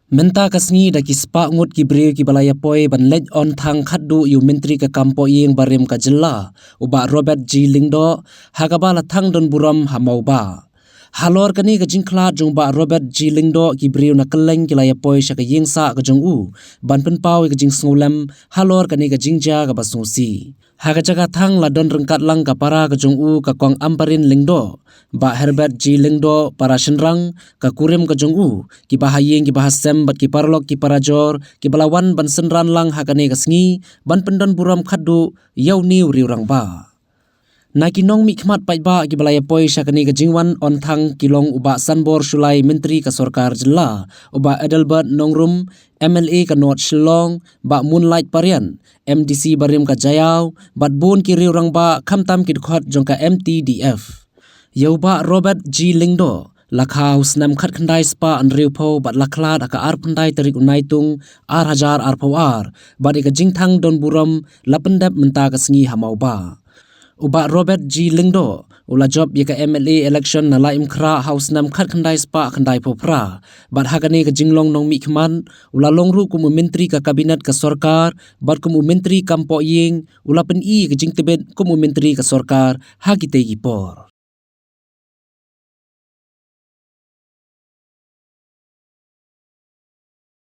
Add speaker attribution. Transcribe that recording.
Speaker 1: Menta kasngi da ki spa ngut ki breu ki balaya poi ban lej on thang khaddu yu menteri ka kampo yeng barem ka jilla uba Robert G Lingdo hagabala thang don buram hamau ba. Halor kani ka jingkla jong ba Robert G Lingdo ki breu na keleng ki laya poi sha ka yeng sa ka jong u ban pen pau ka jing sngulam halor kani ka jingja ka basungsi. Haga jaga thang la don rengkat lang ka para ka jong u ka kong amparin Lingdo ba Herbert G Lingdo para shenrang ka kurim ka jong u ki bahayeng ki bahasem bat ki parlok ki parajor ki balawan ban senran lang hakane ka sngi ban pendon buram khaddu yau niu riurang ba. Na ki nong mi khmat pai ba ki balaya poi syakani ka jingwan on thang kilong uba sanbor sulai menteri ka sorkar jilla uba Edelbert Nongrum MLA ka North Shillong ba Moonlight Parian MDC barim ka Jayau bat bun ki riurang ba khamtam ki khot jong ka MTDF. Yau ba Robert G Lingdo lakha husnam khat khandai spa an riu pho bat lakhlad aka ar phandai tarik unaitung ar hajar ar pho ar bat ika jingthang don buram lapendap menta ka sngi hamau ba. Uba Robert G Lingdo ula job yaka MLA election na laim khra house nam khat khandai spa khandai phopra bat hagane ka jinglong nong mi khman ula longru kumu menteri ka kabinet ka sorkar bat kumu menteri kampo yeng ula pen I ka jingtebet kumu menteri ka sorkar hagite gi por.